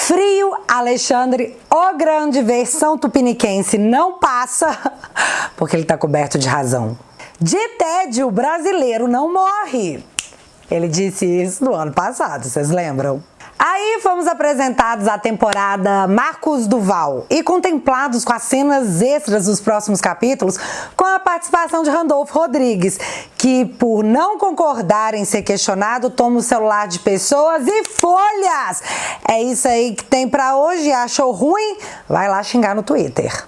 Frio, Alexandre, o grande versão tupiniquense não passa, porque ele tá coberto de razão. De tédio, o brasileiro não morre. Ele disse isso no ano passado, vocês lembram? Aí fomos apresentados à temporada Marcos Duval e contemplados com as cenas extras dos próximos capítulos com a participação de Randolfo Rodrigues, que por não concordar em ser questionado toma o celular de pessoas e folhas. É isso aí que tem pra hoje. Achou ruim? Vai lá xingar no Twitter.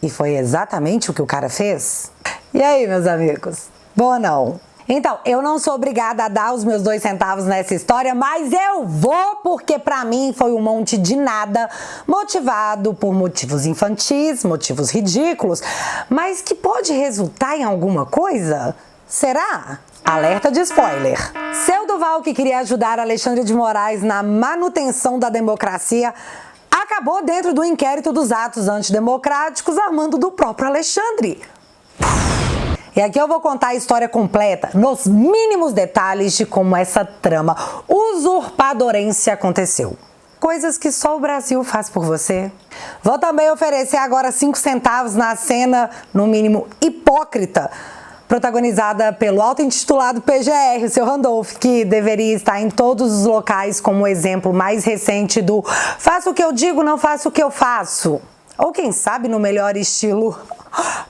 E foi exatamente o que o cara fez? E aí, meus amigos? Boa não? Então, eu não sou obrigada a dar os meus 2 centavos nessa história, mas eu vou porque pra mim foi um monte de nada, motivado por motivos infantis, motivos ridículos, mas que pode resultar em alguma coisa? Será? Alerta de spoiler. Seu Duval, que queria ajudar Alexandre de Moraes na manutenção da democracia, acabou dentro do inquérito dos atos antidemocráticos a mando do próprio Alexandre. E aqui eu vou contar a história completa, nos mínimos detalhes de como essa trama usurpadorense aconteceu. Coisas que só o Brasil faz por você. Vou também oferecer agora 5 centavos na cena, no mínimo hipócrita, protagonizada pelo auto-intitulado PGR, o seu Randolph, que deveria estar em todos os locais como o exemplo mais recente do faço o que eu digo, não faço o que eu faço. Ou quem sabe, no melhor estilo,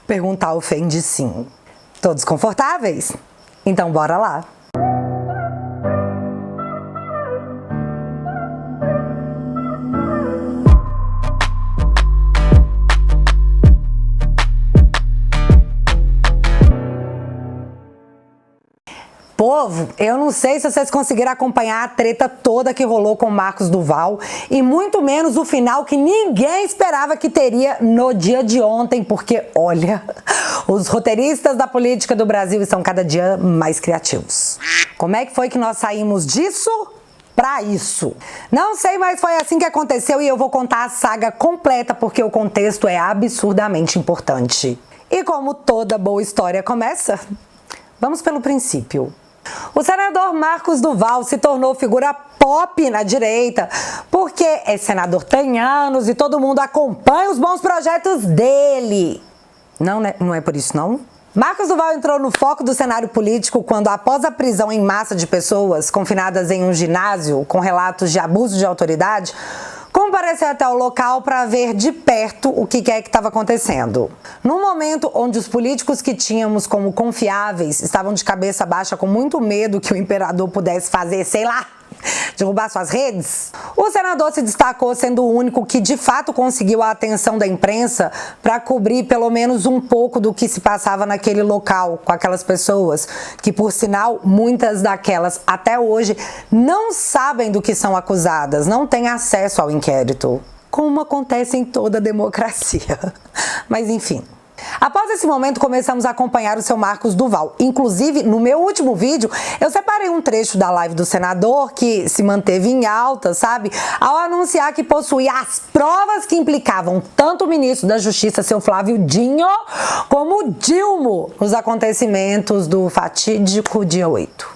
perguntar ofende sim. Todos confortáveis? Então bora lá! Povo, eu não sei se vocês conseguiram acompanhar a treta toda que rolou com o Marcos Duval e muito menos o final que ninguém esperava que teria no dia de ontem, porque, olha, os roteiristas da política do Brasil estão cada dia mais criativos. Como é que foi que nós saímos disso pra isso? Não sei, mas foi assim que aconteceu e eu vou contar a saga completa porque o contexto é absurdamente importante. E como toda boa história começa, vamos pelo princípio. O senador Marcos Duval se tornou figura pop na direita, porque é senador tem anos e todo mundo acompanha os bons projetos dele. Não é por isso não? Marcos Duval entrou no foco do cenário político quando, após a prisão em massa de pessoas confinadas em um ginásio com relatos de abuso de autoridade, compareceu até o local para ver de perto o que é que estava acontecendo. No momento onde os políticos que tínhamos como confiáveis estavam de cabeça baixa com muito medo que o imperador pudesse fazer, sei lá, derrubar suas redes, o senador se destacou sendo o único que de fato conseguiu a atenção da imprensa para cobrir pelo menos um pouco do que se passava naquele local com aquelas pessoas, que por sinal, muitas daquelas até hoje não sabem do que são acusadas, não têm acesso ao inquérito, como acontece em toda democracia. Mas enfim. Após esse momento, começamos a acompanhar o seu Marcos Duval. Inclusive, no meu último vídeo, eu separei um trecho da live do senador que se manteve em alta, sabe? Ao anunciar que possuía as provas que implicavam tanto o ministro da Justiça, seu Flávio Dino, como Dilma, nos acontecimentos do fatídico dia 8.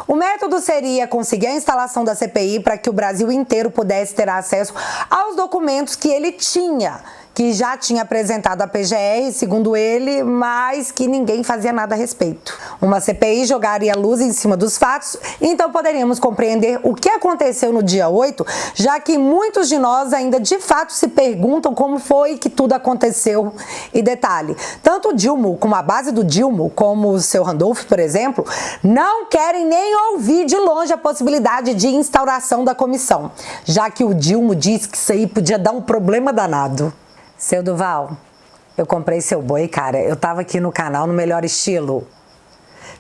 O método seria conseguir a instalação da CPI para que o Brasil inteiro pudesse ter acesso aos documentos que ele tinha, que já tinha apresentado à PGR, segundo ele, mas que ninguém fazia nada a respeito. Uma CPI jogaria luz em cima dos fatos, então poderíamos compreender o que aconteceu no dia 8, já que muitos de nós ainda de fato se perguntam como foi que tudo aconteceu. E detalhe, tanto o Dilma, como a base do Dilma, como o seu Randolph, por exemplo, não querem nem ouvir de longe a possibilidade de instauração da comissão, já que o Dilma disse que isso aí podia dar um problema danado. Seu Duval, eu comprei seu boi, cara. Eu tava aqui no canal no melhor estilo.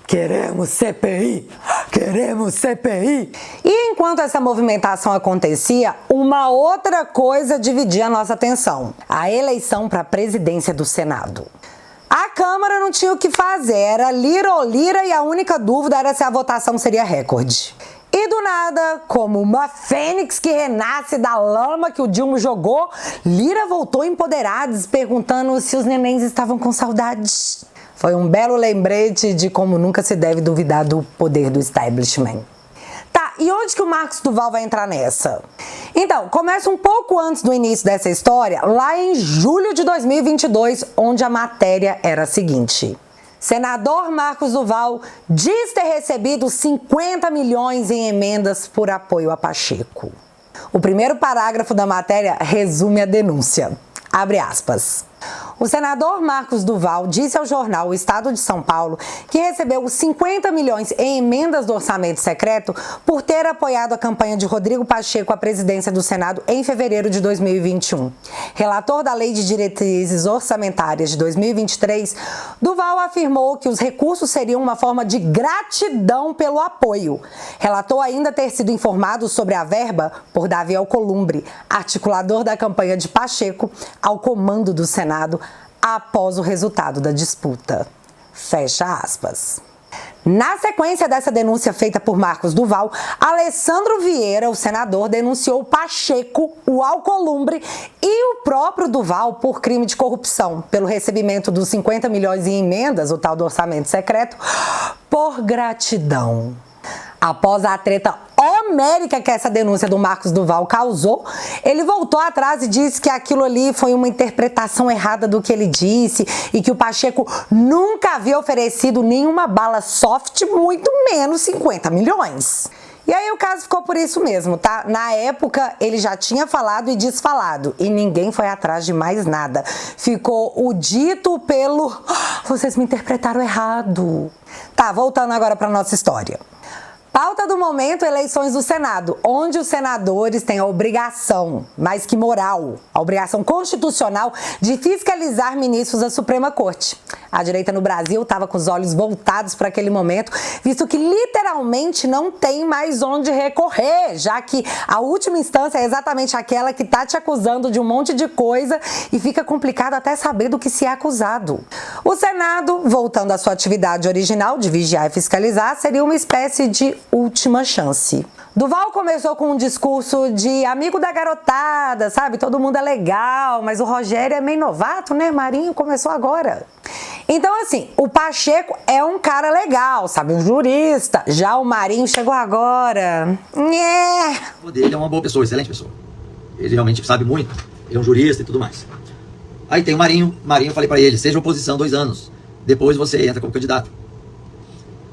Queremos CPI! Queremos CPI! E enquanto essa movimentação acontecia, uma outra coisa dividia a nossa atenção. A eleição para a presidência do Senado. A Câmara não tinha o que fazer, era lira ou lira e a única dúvida era se a votação seria recorde. E do nada, como uma fênix que renasce da lama que o Dilma jogou, Lira voltou empoderada, perguntando se os nenéns estavam com saudades. Foi um belo lembrete de como nunca se deve duvidar do poder do establishment. Tá, e onde que o Marcos Duval vai entrar nessa? Então, começa um pouco antes do início dessa história, lá em julho de 2022, onde a matéria era a seguinte: senador Marcos Duval diz ter recebido 50 milhões em emendas por apoio a Pacheco. O primeiro parágrafo da matéria resume a denúncia. Abre aspas. O senador Marcos Duval disse ao jornal O Estado de São Paulo que recebeu 50 milhões em emendas do orçamento secreto por ter apoiado a campanha de Rodrigo Pacheco à presidência do Senado em fevereiro de 2021. Relator da Lei de Diretrizes Orçamentárias de 2023, Duval afirmou que os recursos seriam uma forma de gratidão pelo apoio. Relatou ainda ter sido informado sobre a verba por Davi Alcolumbre, articulador da campanha de Pacheco ao comando do Senado após o resultado da disputa. Fecha aspas. Na sequência dessa denúncia feita por Marcos Duval, Alessandro Vieira, o senador, denunciou Pacheco, o Alcolumbre e o próprio Duval por crime de corrupção, pelo recebimento dos 50 milhões em emendas, o tal do orçamento secreto, por gratidão. Após a treta homérica que essa denúncia do Marcos Duval causou, ele voltou atrás e disse que aquilo ali foi uma interpretação errada do que ele disse e que o Pacheco nunca havia oferecido nenhuma bala soft, muito menos 50 milhões. E aí o caso ficou por isso mesmo, tá? Na época ele já tinha falado e desfalado e ninguém foi atrás de mais nada. Ficou o dito pelo vocês me interpretaram errado. Tá, voltando agora para nossa história. Pauta do momento, eleições do Senado, onde os senadores têm a obrigação, mais que moral, a obrigação constitucional de fiscalizar ministros da Suprema Corte. A direita no Brasil estava com os olhos voltados para aquele momento, visto que literalmente não tem mais onde recorrer, já que a última instância é exatamente aquela que está te acusando de um monte de coisa e fica complicado até saber do que se é acusado. O Senado, voltando à sua atividade original de vigiar e fiscalizar, seria uma espécie de última chance. Duval começou com um discurso de amigo da garotada, sabe? Todo mundo é legal, mas o Rogério é meio novato, né? Marinho começou agora. Então, assim, o Pacheco é um cara legal, sabe? Um jurista. Já o Marinho chegou agora. Ele é uma boa pessoa, excelente pessoa. Ele realmente sabe muito. Ele é um jurista e tudo mais. Aí tem o Marinho. Marinho, eu falei pra ele, seja oposição 2 anos. Depois você entra como candidato.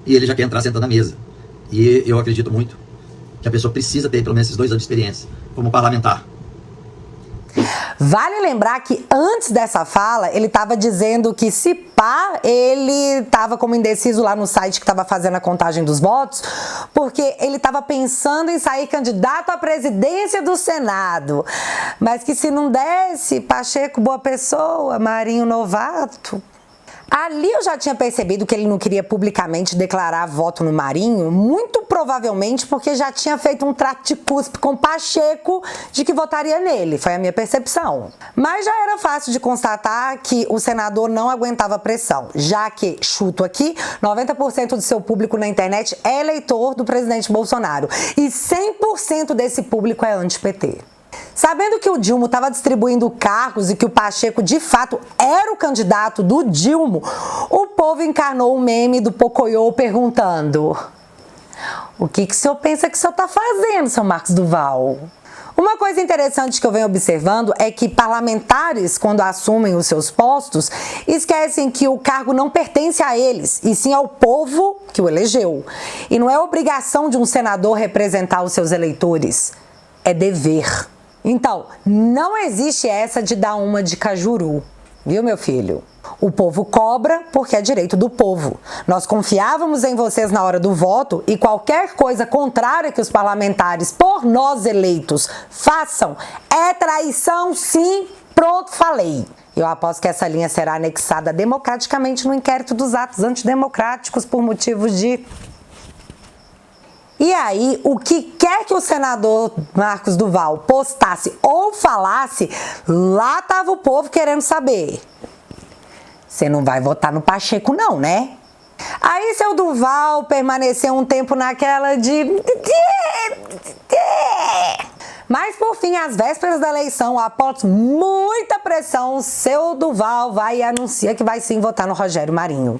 E ele já quer entrar sentando na mesa. E eu acredito muito que a pessoa precisa ter pelo menos esses 2 anos de experiência como parlamentar. Vale lembrar que antes dessa fala, ele estava dizendo que se pá, ele estava como indeciso lá no site que estava fazendo a contagem dos votos, porque ele estava pensando em sair candidato à presidência do Senado. Mas que se não desse, Pacheco, boa pessoa, Marinho, novato. Ali eu já tinha percebido que ele não queria publicamente declarar voto no Marinho, muito provavelmente porque já tinha feito um trato de cuspe com Pacheco de que votaria nele, foi a minha percepção. Mas já era fácil de constatar que o senador não aguentava pressão, já que, chuto aqui, 90% do seu público na internet é eleitor do presidente Bolsonaro e 100% desse público é anti-PT. Sabendo que o Dilma estava distribuindo cargos e que o Pacheco, de fato, era o candidato do Dilma, o povo encarnou o meme do Pocoyo perguntando: o que o senhor pensa que o senhor está fazendo, seu Marcos Duval? Uma coisa interessante que eu venho observando é que parlamentares, quando assumem os seus postos, esquecem que o cargo não pertence a eles, e sim ao povo que o elegeu. E não é obrigação de um senador representar os seus eleitores, é dever. Então, não existe essa de dar uma de cajuru, viu, meu filho? O povo cobra porque é direito do povo. Nós confiávamos em vocês na hora do voto e qualquer coisa contrária que os parlamentares, por nós eleitos, façam é traição, sim, pronto, falei. Eu aposto que essa linha será anexada democraticamente no inquérito dos atos antidemocráticos por motivos de... E aí, o que quer que o senador Marcos Duval postasse ou falasse, lá estava o povo querendo saber. Você não vai votar no Pacheco não, né? Aí seu Duval permaneceu um tempo naquela de... Mas, por fim, às vésperas da eleição, após muita pressão, seu Duval vai e anuncia que vai sim votar no Rogério Marinho.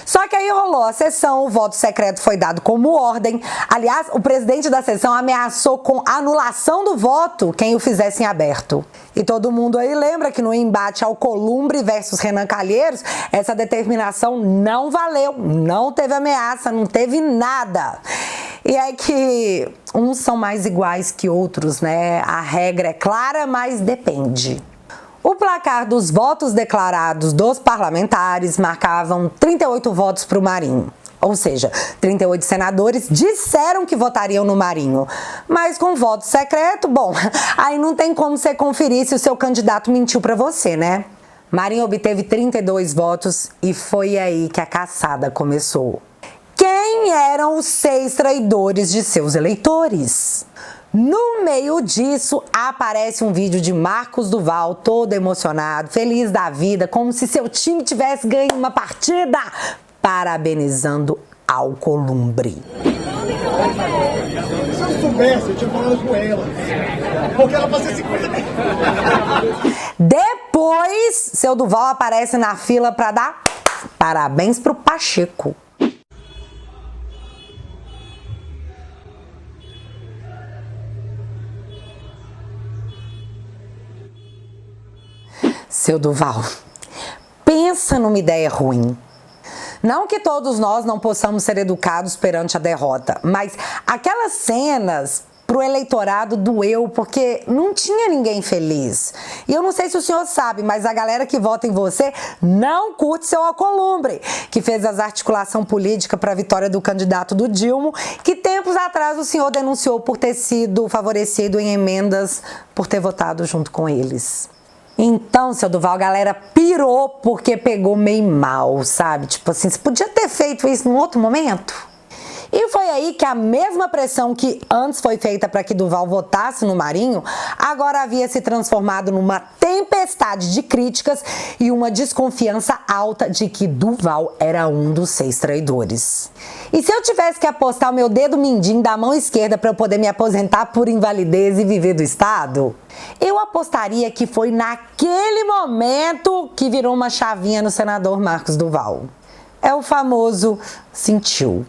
Só que aí rolou a sessão, o voto secreto foi dado como ordem. Aliás, o presidente da sessão ameaçou com anulação do voto quem o fizesse em aberto. E todo mundo aí lembra que no embate Alcolumbre versus Renan Calheiros, essa determinação não valeu, não teve ameaça, não teve nada. E é que uns são mais iguais que outros, né? A regra é clara, mas depende. O placar dos votos declarados dos parlamentares marcavam 38 votos para o Marinho. Ou seja, 38 senadores disseram que votariam no Marinho. Mas com voto secreto, bom, aí não tem como você conferir se o seu candidato mentiu para você, né? Marinho obteve 32 votos e foi aí que a caçada começou. Quem eram os 6 traidores de seus eleitores? No meio disso, aparece um vídeo de Marcos Duval, todo emocionado, feliz da vida, como se seu time tivesse ganho uma partida, parabenizando Alcolumbre. Se eu soubesse, eu tinha falado com ela. Porque ela fazia 50 mil. Depois, seu Duval aparece na fila para dar parabéns pro Pacheco. Seu Duval, pensa numa ideia ruim. Não que todos nós não possamos ser educados perante a derrota, mas aquelas cenas pro eleitorado doeu porque não tinha ninguém feliz. E eu não sei se o senhor sabe, mas a galera que vota em você não curte seu Alcolumbre, que fez as articulação política para a vitória do candidato do Dilma, que tempos atrás o senhor denunciou por ter sido favorecido em emendas por ter votado junto com eles. Então, seu Duval, a galera pirou porque pegou meio mal, sabe? Tipo assim, você podia ter feito isso num outro momento? E foi aí que a mesma pressão que antes foi feita para que Duval votasse no Marinho, agora havia se transformado numa tempestade de críticas e uma desconfiança alta de que Duval era um dos 6 traidores. E se eu tivesse que apostar o meu dedo mindinho da mão esquerda para eu poder me aposentar por invalidez e viver do Estado, eu apostaria que foi naquele momento que virou uma chavinha no senador Marcos Duval. É o famoso sentiu.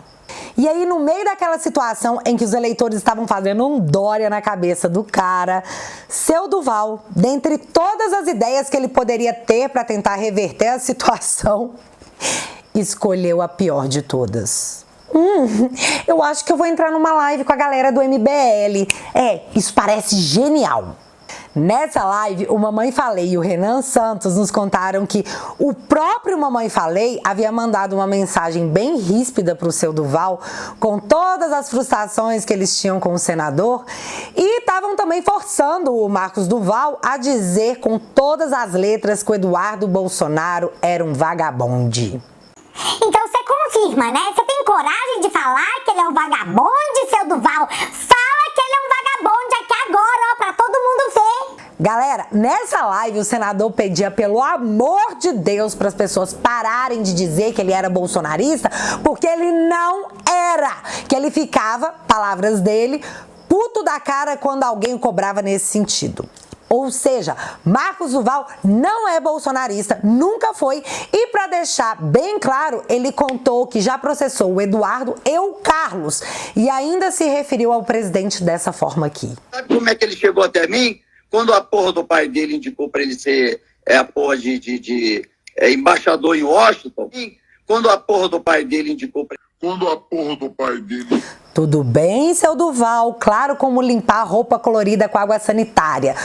E aí, no meio daquela situação em que os eleitores estavam fazendo um Dória na cabeça do cara, seu Duval, dentre todas as ideias que ele poderia ter para tentar reverter a situação, escolheu a pior de todas. Eu acho que eu vou entrar numa live com a galera do MBL. Isso parece genial. Nessa live, o Mamãe Falei e o Renan Santos nos contaram que o próprio Mamãe Falei havia mandado uma mensagem bem ríspida para o seu Duval, com todas as frustrações que eles tinham com o senador, e estavam também forçando o Marcos Duval a dizer com todas as letras que o Eduardo Bolsonaro era um vagabonde. Então você confirma, né? Você tem coragem de falar que ele é um vagabonde, seu Duval? Fala que ele é um vagabonde aqui agora, ó, pra todo mundo ver. Galera, nessa live o senador pedia pelo amor de Deus para as pessoas pararem de dizer que ele era bolsonarista, porque ele não era, que ele ficava, palavras dele, puto da cara quando alguém o cobrava nesse sentido. Ou seja, Marcos Duval não é bolsonarista, nunca foi, e para deixar bem claro, ele contou que já processou o Eduardo e o Carlos e ainda se referiu ao presidente dessa forma aqui. Sabe como é que ele chegou até mim? Quando a porra do pai dele indicou para ele ser a porra de embaixador em Washington, quando a porra do pai dele indicou para ele... Tudo bem, seu Duval, claro como limpar roupa colorida com água sanitária.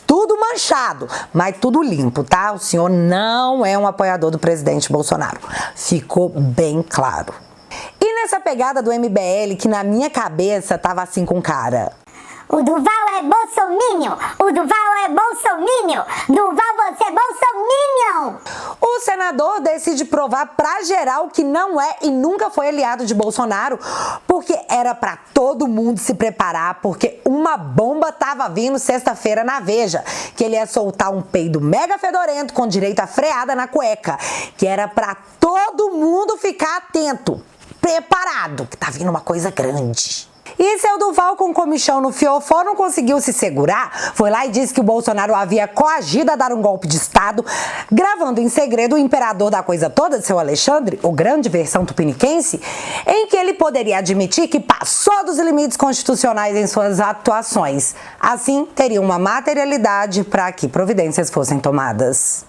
Tudo manchado, mas tudo limpo, tá? O senhor não é um apoiador do presidente Bolsonaro. Ficou bem claro. E nessa pegada do MBL, que na minha cabeça tava assim com cara... O Duval é bolsominion! O Duval é bolsominion! Duval, você é bolsominion! O senador decide provar pra geral que não é e nunca foi aliado de Bolsonaro, porque era pra todo mundo se preparar, porque uma bomba tava vindo sexta-feira na Veja, que ele ia soltar um peido mega fedorento com direito a freada na cueca, que era pra todo mundo ficar atento, preparado, que tá vindo uma coisa grande. E seu Duval, com comichão no fiofó, não conseguiu se segurar. Foi lá e disse que o Bolsonaro havia coagido a dar um golpe de Estado, gravando em segredo o imperador da coisa toda, seu Alexandre, o grande versão tupiniquense, em que ele poderia admitir que passou dos limites constitucionais em suas atuações. Assim, teria uma materialidade para que providências fossem tomadas.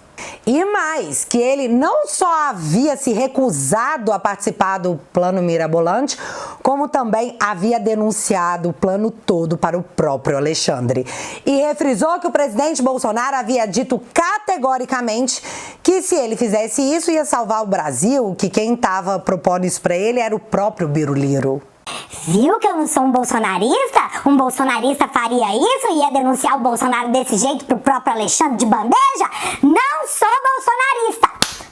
E mais, que ele não só havia se recusado a participar do plano mirabolante, como também havia denunciado o plano todo para o próprio Alexandre. E refrisou que o presidente Bolsonaro havia dito categoricamente que se ele fizesse isso ia salvar o Brasil, que quem estava propondo isso para ele era o próprio Biruliro. Viu que eu não sou um bolsonarista? Um bolsonarista faria isso e ia denunciar o Bolsonaro desse jeito pro próprio Alexandre de bandeja? Não sou bolsonarista!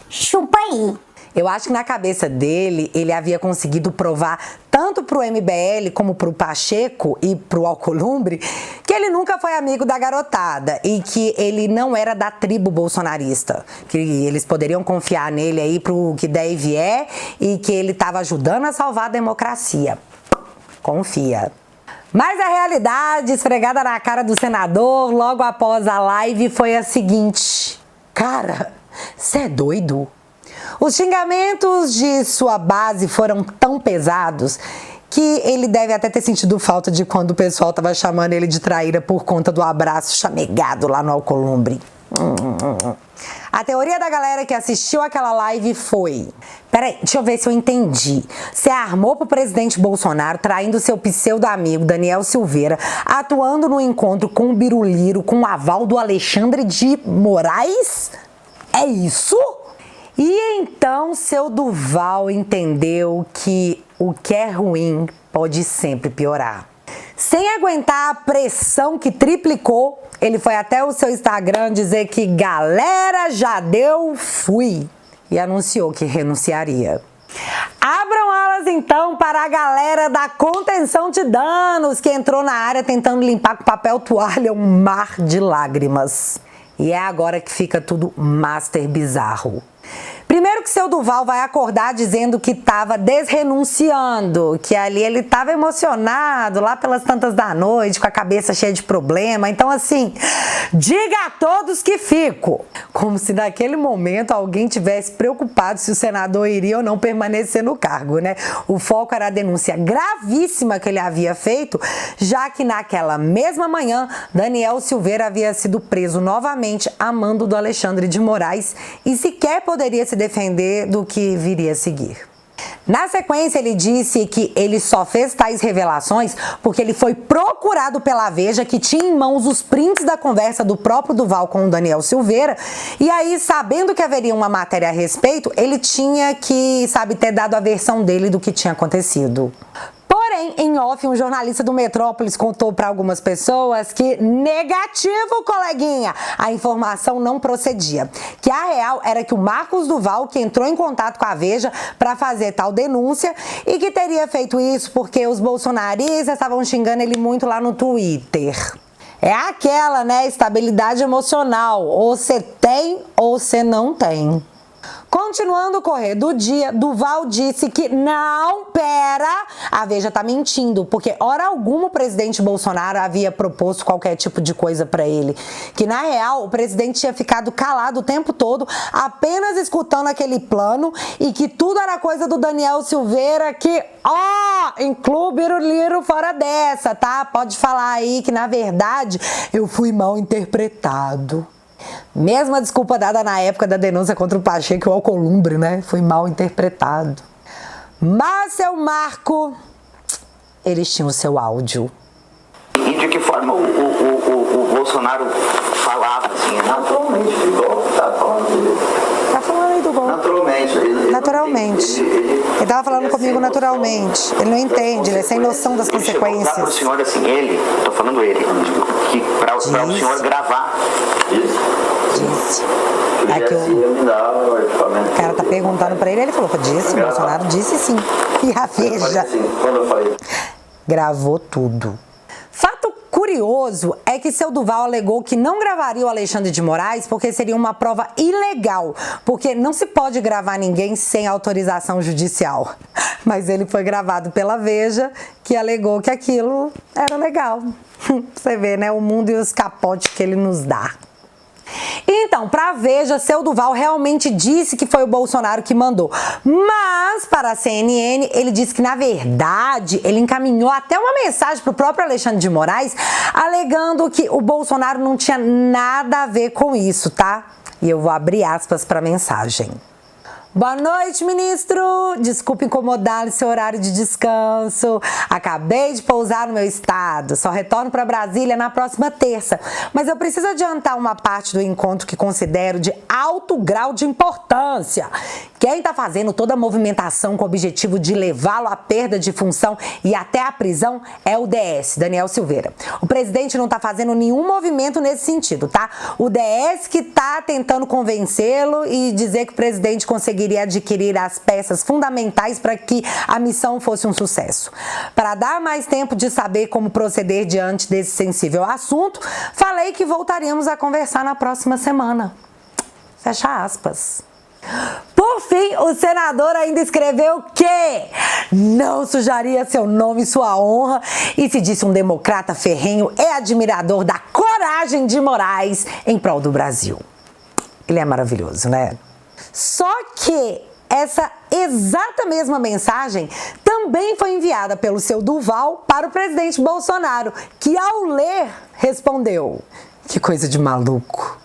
Chupa aí! Eu acho que na cabeça dele, ele havia conseguido provar tanto pro MBL como pro Pacheco e pro Alcolumbre que ele nunca foi amigo da garotada e que ele não era da tribo bolsonarista, que eles poderiam confiar nele aí pro que der e vier e que ele estava ajudando a salvar a democracia. Confia. Mas a realidade esfregada na cara do senador logo após a live foi a seguinte: cara, cê é doido? Os xingamentos de sua base foram tão pesados que ele deve até ter sentido falta de quando o pessoal tava chamando ele de traíra por conta do abraço chamegado lá no Alcolumbre. A teoria da galera que assistiu aquela live foi: peraí, deixa eu ver se eu entendi. Você armou pro presidente Bolsonaro traindo seu pseudo-amigo Daniel Silveira, atuando no encontro com o Biruliro com o aval do Alexandre de Moraes? É isso? E então seu Duval entendeu que o que é ruim pode sempre piorar. Sem aguentar a pressão que triplicou, ele foi até o seu Instagram dizer que galera, já deu, fui. E anunciou que renunciaria. Abram alas então para a galera da contenção de danos que entrou na área tentando limpar com papel toalha um mar de lágrimas. E é agora que fica tudo master bizarro. Primeiro que seu Duval vai acordar dizendo que estava desrenunciando, que ali ele estava emocionado lá pelas tantas da noite, com a cabeça cheia de problema. Então assim, diga a todos que fico. Como se naquele momento alguém tivesse preocupado se o senador iria ou não permanecer no cargo, né? O foco era a denúncia gravíssima que ele havia feito, já que naquela mesma manhã, Daniel Silveira havia sido preso novamente a mando do Alexandre de Moraes e sequer poderia se defender do que viria a seguir. Na sequência, ele disse que ele só fez tais revelações porque ele foi procurado pela Veja, que tinha em mãos os prints da conversa do próprio Duval com o Daniel Silveira, e aí, sabendo que haveria uma matéria a respeito, ele tinha que, ter dado a versão dele do que tinha acontecido. Porém, em off, um jornalista do Metrópolis contou para algumas pessoas que, negativo, coleguinha, a informação não procedia. Que a real era que o Marcos Duval, que entrou em contato com a Veja para fazer tal denúncia, e que teria feito isso porque os bolsonaristas estavam xingando ele muito lá no Twitter. É aquela, né, estabilidade emocional. Ou você tem ou você não tem. Continuando o correr do dia, Duval disse que não, a Veja tá mentindo, porque hora alguma o presidente Bolsonaro havia proposto qualquer tipo de coisa pra ele. Que na real o presidente tinha ficado calado o tempo todo, apenas escutando aquele plano e que tudo era coisa do Daniel Silveira que, inclui o Biruliro fora dessa, tá? Pode falar aí que na verdade eu fui mal interpretado. Mesma desculpa dada na época da denúncia contra o Pacheco e o Alcolumbre, né? Foi mal interpretado. Mas, seu Marco, eles tinham o seu áudio. E de que forma o Bolsonaro falava, assim, naturalmente, igual tá falando. Tá falando aí do gol. Naturalmente. Ele tava falando comigo naturalmente. Ele não entende, ele é sem noção das consequências. Ele pro senhor, assim, tô falando ele, que pra o senhor gravar. Disse. Aqui o cara tá perguntando pra ele falou, disse, o Bolsonaro disse sim. E a Veja Quando eu falei. gravou tudo. Fato curioso é que seu Duval alegou que não gravaria o Alexandre de Moraes porque seria uma prova ilegal, porque não se pode gravar ninguém sem autorização judicial. Mas ele foi gravado pela Veja, que alegou que aquilo era legal. Você vê, né, o mundo e os capotes que ele nos dá. Então, para a Veja, seu Duval realmente disse que foi o Bolsonaro que mandou. Mas, para a CNN, ele disse que, na verdade, ele encaminhou até uma mensagem para o próprio Alexandre de Moraes, alegando que o Bolsonaro não tinha nada a ver com isso, tá? E eu vou abrir aspas para a mensagem. Boa noite, ministro. Desculpe incomodar no seu horário de descanso. Acabei de pousar no meu estado. Só retorno para Brasília na próxima terça. Mas eu preciso adiantar uma parte do encontro que considero de alto grau de importância. Quem está fazendo toda a movimentação com o objetivo de levá-lo à perda de função e até à prisão é o DS, Daniel Silveira. O presidente não está fazendo nenhum movimento nesse sentido, tá? O DS que está tentando convencê-lo e dizer que o presidente conseguiria adquirir as peças fundamentais para que a missão fosse um sucesso. Para dar mais tempo de saber como proceder diante desse sensível assunto, falei que voltaríamos a conversar na próxima semana. Fecha aspas. Por fim, o senador ainda escreveu que não sujaria seu nome e sua honra e se disse um democrata ferrenho e admirador da coragem de Moraes em prol do Brasil. Ele é maravilhoso, né? Só que essa exata mesma mensagem também foi enviada pelo seu Duval para o presidente Bolsonaro, que ao ler respondeu: que coisa de maluco.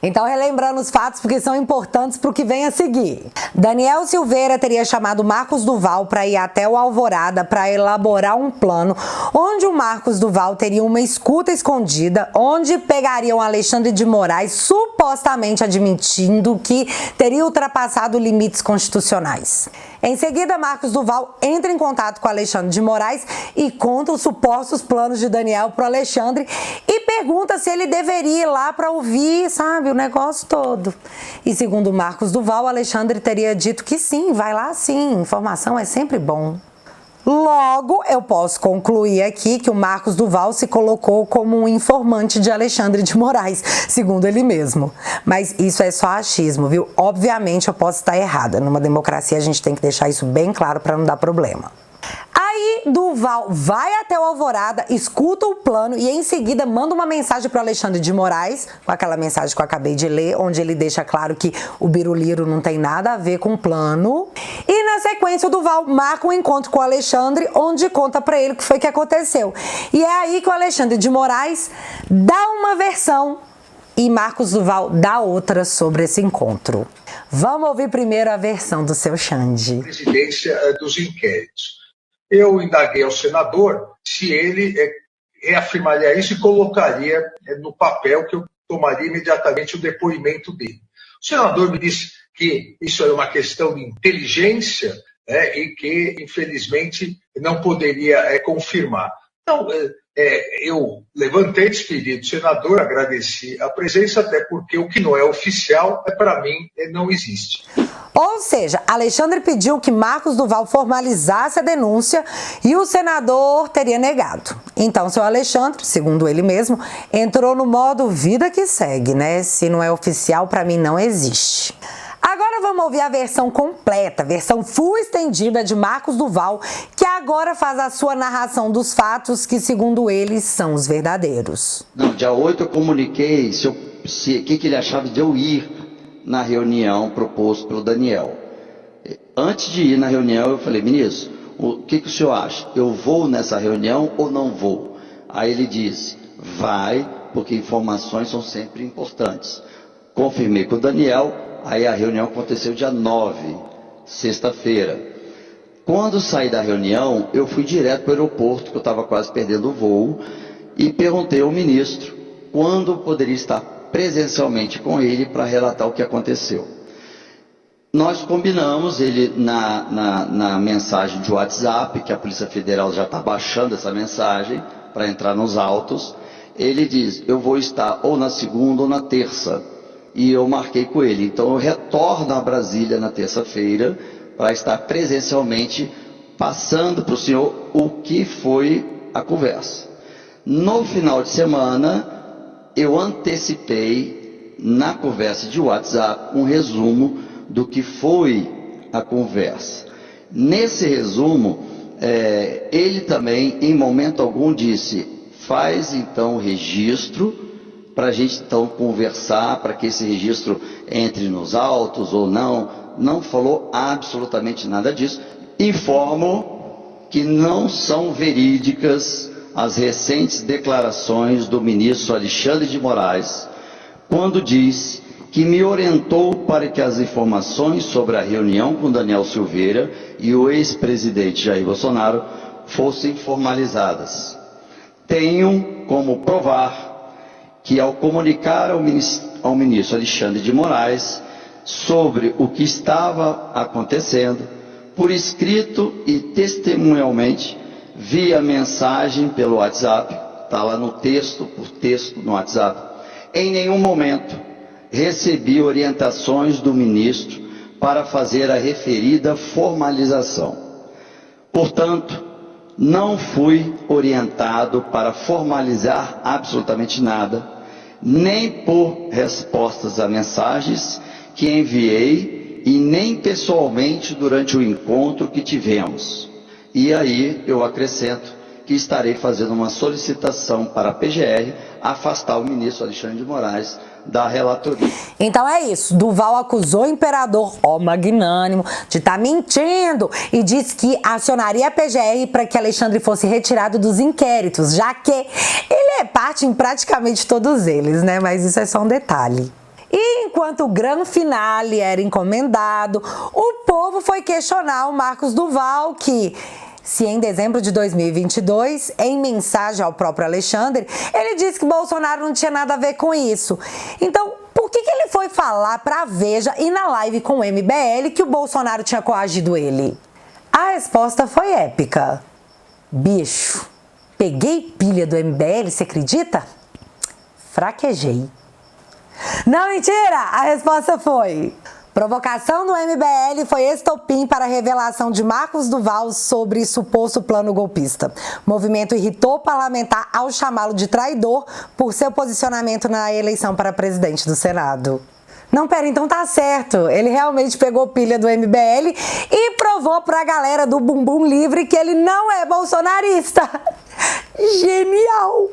Então, relembrando os fatos, porque são importantes para o que vem a seguir. Daniel Silveira teria chamado Marcos Duval para ir até o Alvorada para elaborar um plano onde o Marcos Duval teria uma escuta escondida, onde pegariam Alexandre de Moraes, supostamente admitindo que teria ultrapassado limites constitucionais. Em seguida, Marcos Duval entra em contato com Alexandre de Moraes e conta os supostos planos de Daniel para o Alexandre e pergunta se ele deveria ir lá para ouvir, sabe, o negócio todo. E segundo Marcos Duval, Alexandre teria dito que sim, vai lá sim, informação é sempre bom. Logo, eu posso concluir aqui que o Marcos Duval se colocou como um informante de Alexandre de Moraes, segundo ele mesmo. Mas isso é só achismo, viu? Obviamente eu posso estar errada. Numa democracia a gente tem que deixar isso bem claro para não dar problema. Aí Duval vai até o Alvorada, escuta o plano e em seguida manda uma mensagem para o Alexandre de Moraes, com aquela mensagem que eu acabei de ler, onde ele deixa claro que o Biruliro não tem nada a ver com o plano. E na sequência o Duval marca um encontro com o Alexandre, onde conta para ele o que foi que aconteceu. E é aí que o Alexandre de Moraes dá uma versão e Marcos Duval dá outra sobre esse encontro. Vamos ouvir primeiro a versão do seu Xande. Presidência dos inquéritos. Eu indaguei ao senador se ele reafirmaria isso e colocaria no papel que eu tomaria imediatamente o depoimento dele. O senador me disse que isso era uma questão de inteligência e que, infelizmente, não poderia confirmar. Então, eu levantei, despedi do senador, agradeci a presença, até porque o que não é oficial, para mim, não existe. Ou seja, Alexandre pediu que Marcos Duval formalizasse a denúncia e o senador teria negado. Então, seu Alexandre, segundo ele mesmo, entrou no modo vida que segue, né? Se não é oficial, para mim não existe. Agora vamos ouvir a versão completa, a versão full estendida de Marcos Duval, que agora faz a sua narração dos fatos que, segundo eles, são os verdadeiros. Não, dia 8 eu comuniquei o que ele achava de eu ir na reunião proposto pelo Daniel. Antes de ir na reunião, eu falei: ministro, o que o senhor acha? Eu vou nessa reunião ou não vou? Aí ele disse: vai, porque informações são sempre importantes. Confirmei com o Daniel, aí a reunião aconteceu dia 9, sexta-feira. Quando saí da reunião, eu fui direto para o aeroporto, que eu estava quase perdendo o voo, e perguntei ao ministro quando poderia estar presencialmente com ele para relatar o que aconteceu. Nós combinamos, ele na mensagem de WhatsApp, que a Polícia Federal já está baixando essa mensagem para entrar nos autos, ele diz: eu vou estar ou na segunda ou na terça. E eu marquei com ele. Então eu retorno a Brasília na terça-feira para estar presencialmente passando para o senhor o que foi a conversa. No final de semana, eu antecipei na conversa de WhatsApp um resumo do que foi a conversa. Nesse resumo, ele também, em momento algum, disse: faz então o registro para a gente então conversar, para que esse registro entre nos autos ou não. Não falou absolutamente nada disso. Informo que não são verídicas as recentes declarações do ministro Alexandre de Moraes, quando diz que me orientou para que as informações sobre a reunião com Daniel Silveira e o ex-presidente Jair Bolsonaro fossem formalizadas. Tenho como provar que, ao comunicar ao ministro Alexandre de Moraes sobre o que estava acontecendo, por escrito e testemunhalmente, via mensagem pelo WhatsApp, está lá no texto, por texto no WhatsApp, em nenhum momento recebi orientações do ministro para fazer a referida formalização. Portanto, não fui orientado para formalizar absolutamente nada, nem por respostas a mensagens que enviei e nem pessoalmente durante o encontro que tivemos. E aí eu acrescento que estarei fazendo uma solicitação para a PGR afastar o ministro Alexandre de Moraes da relatoria. Então é isso, Duval acusou o imperador, magnânimo, de estar mentindo e disse que acionaria a PGR para que Alexandre fosse retirado dos inquéritos, já que ele é parte em praticamente todos eles, né? Mas isso é só um detalhe. E enquanto o grande finale era encomendado, o povo foi questionar o Marcos Duval, que, se em dezembro de 2022, em mensagem ao próprio Alexandre, ele disse que Bolsonaro não tinha nada a ver com isso. Então, por que ele foi falar pra Veja e na live com o MBL que o Bolsonaro tinha coagido ele? A resposta foi épica. Bicho, peguei pilha do MBL, você acredita? Fraquejei. Não, mentira! A resposta foi: provocação do MBL foi estopim para a revelação de Marcos Duval sobre suposto plano golpista. O movimento irritou o parlamentar ao chamá-lo de traidor por seu posicionamento na eleição para presidente do Senado. Não, pera, então tá certo. Ele realmente pegou pilha do MBL e provou pra galera do Bumbum Livre que ele não é bolsonarista. Genial!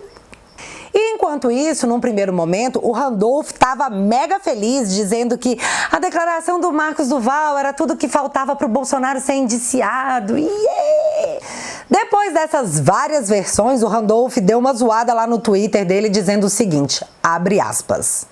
E enquanto isso, num primeiro momento, o Randolph estava mega feliz, dizendo que a declaração do Marcos Duval era tudo que faltava para o Bolsonaro ser indiciado. Yeah! Depois dessas várias versões, o Randolph deu uma zoada lá no Twitter dele, dizendo o seguinte, abre aspas: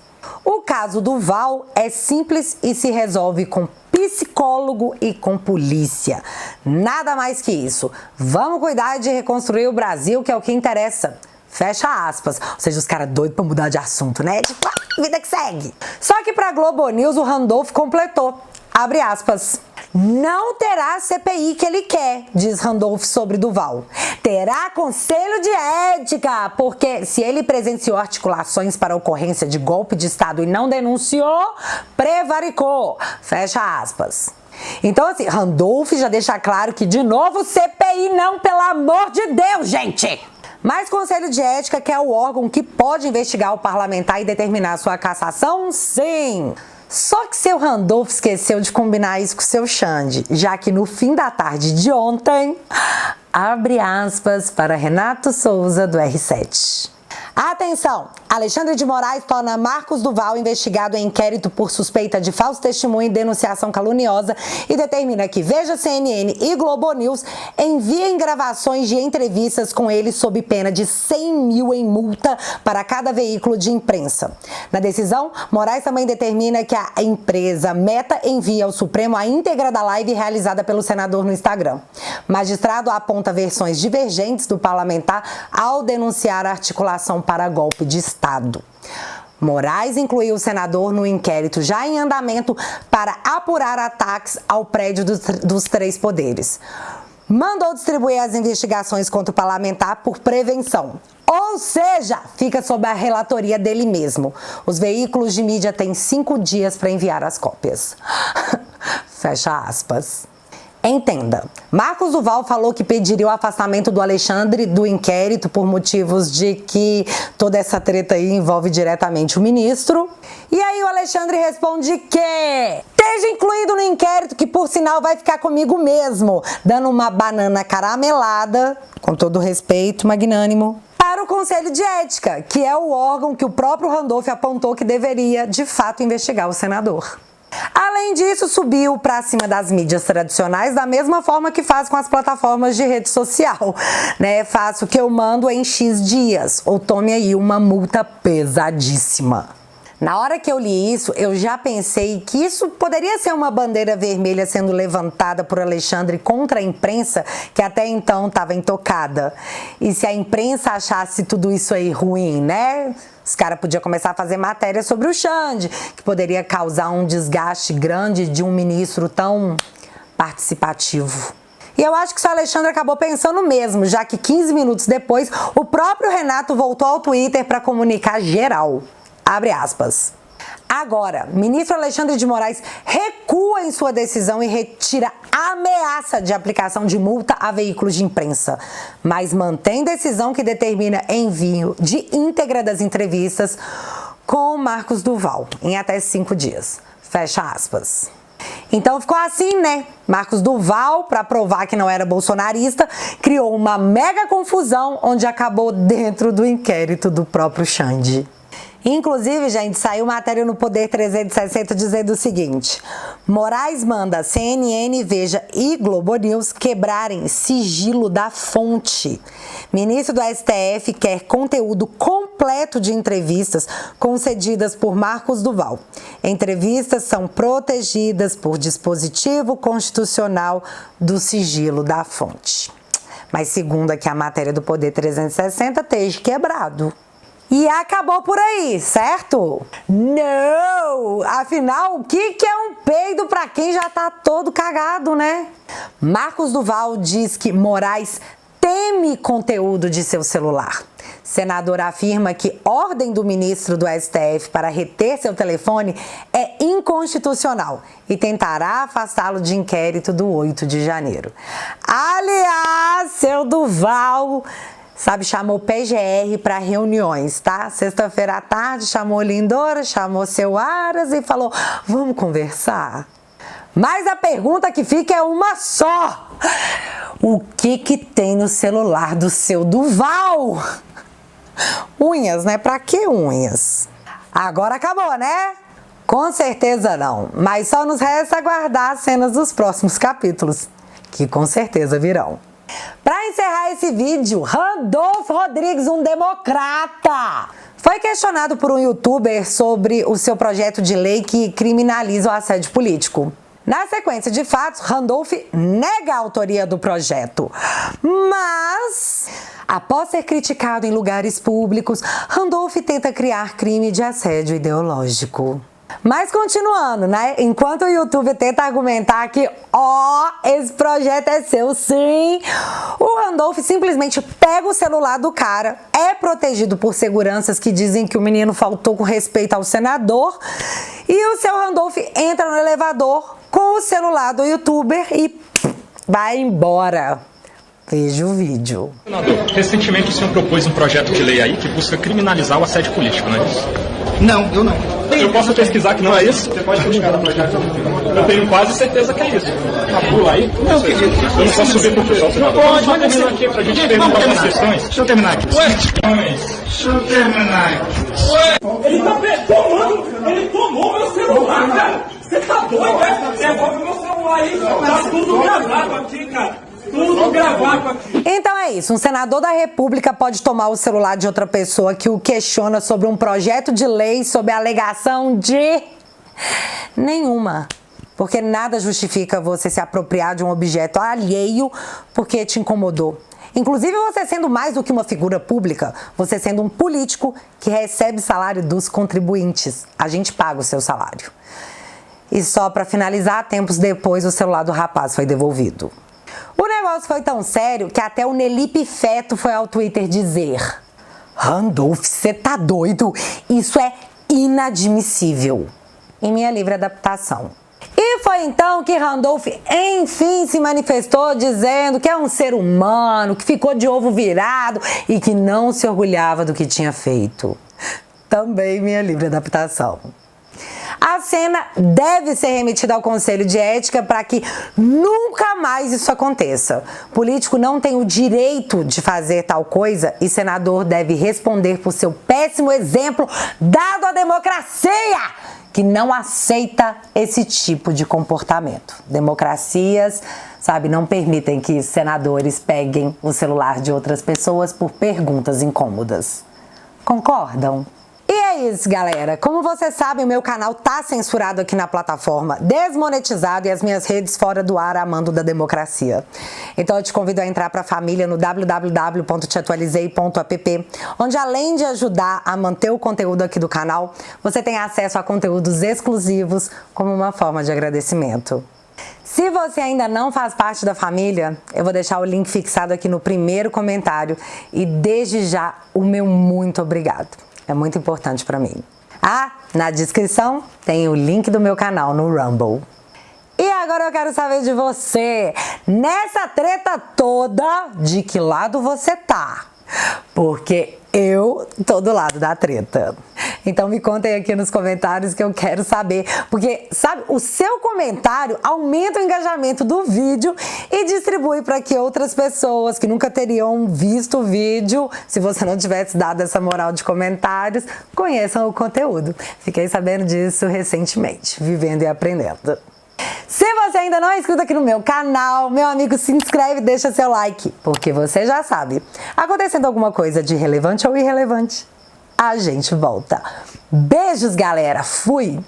o caso Duval é simples e se resolve com psicólogo e com polícia. Nada mais que isso. Vamos cuidar de reconstruir o Brasil, que é o que interessa. Fecha aspas. Ou seja, os caras doidos pra mudar de assunto, né? Tipo, vida que segue. Só que pra Globo News, o Randolph completou. Abre aspas. Não terá a CPI que ele quer, diz Randolph sobre Duval. Terá conselho de ética, porque se ele presenciou articulações para ocorrência de golpe de Estado e não denunciou, prevaricou. Fecha aspas. Então, assim, Randolph já deixa claro que, de novo, CPI não, pelo amor de Deus, gente! Mas Conselho de Ética, que é o órgão que pode investigar o parlamentar e determinar sua cassação, sim. Só que seu Randolph esqueceu de combinar isso com seu Xande, já que no fim da tarde de ontem, abre aspas para Renato Souza do R7. Atenção! Alexandre de Moraes torna Marcos Duval investigado em inquérito por suspeita de falso testemunho e denunciação caluniosa e determina que Veja, CNN e Globo News enviem gravações de entrevistas com ele sob pena de 100 mil em multa para cada veículo de imprensa. Na decisão, Moraes também determina que a empresa Meta envie ao Supremo a íntegra da live realizada pelo senador no Instagram. O magistrado aponta versões divergentes do parlamentar ao denunciar a articulação para golpe de Estado. Moraes incluiu o senador no inquérito já em andamento para apurar ataques ao prédio dos três poderes. Mandou distribuir as investigações contra o parlamentar por prevenção. Ou seja, fica sob a relatoria dele mesmo. Os veículos de mídia têm 5 dias para enviar as cópias. Fecha aspas. Entenda, Marcos Duval falou que pediria o afastamento do Alexandre do inquérito por motivos de que toda essa treta aí envolve diretamente o ministro. E aí o Alexandre responde que esteja incluído no inquérito, que por sinal vai ficar comigo mesmo, dando uma banana caramelada, com todo respeito, magnânimo, para o Conselho de Ética, que é o órgão que o próprio Randolph apontou que deveria, de fato, investigar o senador. Além disso, subiu para cima das mídias tradicionais da mesma forma que faz com as plataformas de rede social, né? Faço o que eu mando em X dias, ou tome aí uma multa pesadíssima. Na hora que eu li isso, eu já pensei que isso poderia ser uma bandeira vermelha sendo levantada por Alexandre contra a imprensa, que até então estava intocada. E se a imprensa achasse tudo isso aí ruim, né? Os caras podiam começar a fazer matéria sobre o Xande, que poderia causar um desgaste grande de um ministro tão participativo. E eu acho que o Alexandre acabou pensando mesmo, já que 15 minutos depois, o próprio Renato voltou ao Twitter para comunicar geral. Abre aspas. Agora, ministro Alexandre de Moraes recua em sua decisão e retira a ameaça de aplicação de multa a veículos de imprensa, mas mantém decisão que determina envio de íntegra das entrevistas com Marcos Duval em até 5 dias. Fecha aspas. Então ficou assim, né? Marcos Duval, para provar que não era bolsonarista, criou uma mega confusão onde acabou dentro do inquérito do próprio Xande. Inclusive, gente, saiu matéria no Poder 360 dizendo o seguinte: Moraes manda CNN, Veja e Globo News quebrarem sigilo da fonte. Ministro do STF quer conteúdo completo de entrevistas concedidas por Marcos Duval. Entrevistas são protegidas por dispositivo constitucional do sigilo da fonte. Mas segundo aqui a matéria do Poder 360, esteja quebrado. E acabou por aí, certo? Não! Afinal, o que é um peido pra quem já tá todo cagado, né? Marcos Duval diz que Moraes teme conteúdo de seu celular. Senador afirma que ordem do ministro do STF para reter seu telefone é inconstitucional e tentará afastá-lo de inquérito do 8 de janeiro. Aliás, seu Duval... sabe, chamou PGR para reuniões, tá? Sexta-feira à tarde chamou Lindora, chamou seu Aras e falou, vamos conversar? Mas a pergunta que fica é uma só. O que tem no celular do seu Duval? Unhas, né? Pra que unhas? Agora acabou, né? Com certeza não. Mas só nos resta aguardar as cenas dos próximos capítulos, que com certeza virão. Para encerrar esse vídeo, Randolph Rodrigues, um democrata, foi questionado por um youtuber sobre o seu projeto de lei que criminaliza o assédio político. Na sequência de fatos, Randolph nega a autoria do projeto, mas, após ser criticado em lugares públicos, Randolph tenta criar crime de assédio ideológico. Mas continuando, né? Enquanto o YouTube tenta argumentar que, esse projeto é seu sim, o Randolph simplesmente pega o celular do cara, é protegido por seguranças que dizem que o menino faltou com respeito ao senador, e o seu Randolph entra no elevador com o celular do youtuber e vai embora. Veja o vídeo. Senador, recentemente o senhor propôs um projeto de lei aí que busca criminalizar o assédio político, não é isso? Não, eu não. Eu posso pesquisar que não é isso? Você pode buscar no projeto. Eu tenho quase certeza que é isso. Pula aí. Não, querido. Eu não posso subir pro pessoal, senador. Pode terminar aqui pra gente terminar algumas questões. Deixa eu terminar aqui. Deixa eu terminar aqui. Ele tomou meu celular, cara. Você tá doido, né? Devolve meu celular aí. Tá tudo gravado aqui, cara. Tudo gravado aqui. Então é isso, um senador da República pode tomar o celular de outra pessoa que o questiona sobre um projeto de lei sob a alegação de nenhuma. Porque nada justifica você se apropriar de um objeto alheio porque te incomodou. Inclusive você sendo mais do que uma figura pública, você sendo um político que recebe salário dos contribuintes. A gente paga o seu salário. E só para finalizar, tempos depois o celular do rapaz foi devolvido. O negócio foi tão sério que até o Nelipe Feto foi ao Twitter dizer: Randolph, você tá doido? Isso é inadmissível. Em minha livre adaptação. E E foi então que Randolph enfim se manifestou dizendo que é um ser humano, que ficou de ovo virado e que não se orgulhava do que tinha feito. Também minha livre adaptação. A cena deve ser remetida ao Conselho de Ética para que nunca mais isso aconteça. Político não tem o direito de fazer tal coisa e senador deve responder por seu péssimo exemplo dado à democracia, que não aceita esse tipo de comportamento. Democracias, não permitem que senadores peguem o celular de outras pessoas por perguntas incômodas. Concordam? E é isso, galera. Como vocês sabem, o meu canal tá censurado aqui na plataforma, desmonetizado e as minhas redes fora do ar a mando da democracia. Então eu te convido a entrar pra família no www.teatualizei.app, onde além de ajudar a manter o conteúdo aqui do canal, você tem acesso a conteúdos exclusivos como uma forma de agradecimento. Se você ainda não faz parte da família, eu vou deixar o link fixado aqui no primeiro comentário e desde já o meu muito obrigado. É muito importante pra mim. Na descrição tem o link do meu canal no Rumble. E agora eu quero saber de você, nessa treta toda, de que lado você tá? Porque eu tô do lado da treta. Então me contem aqui nos comentários que eu quero saber, porque, o seu comentário aumenta o engajamento do vídeo e distribui para que outras pessoas que nunca teriam visto o vídeo, se você não tivesse dado essa moral de comentários, conheçam o conteúdo. Fiquei sabendo disso recentemente, vivendo e aprendendo. Se você ainda não é inscrito aqui no meu canal, meu amigo, se inscreve e deixa seu like, porque você já sabe, acontecendo alguma coisa de relevante ou irrelevante, a gente volta. Beijos, galera. Fui!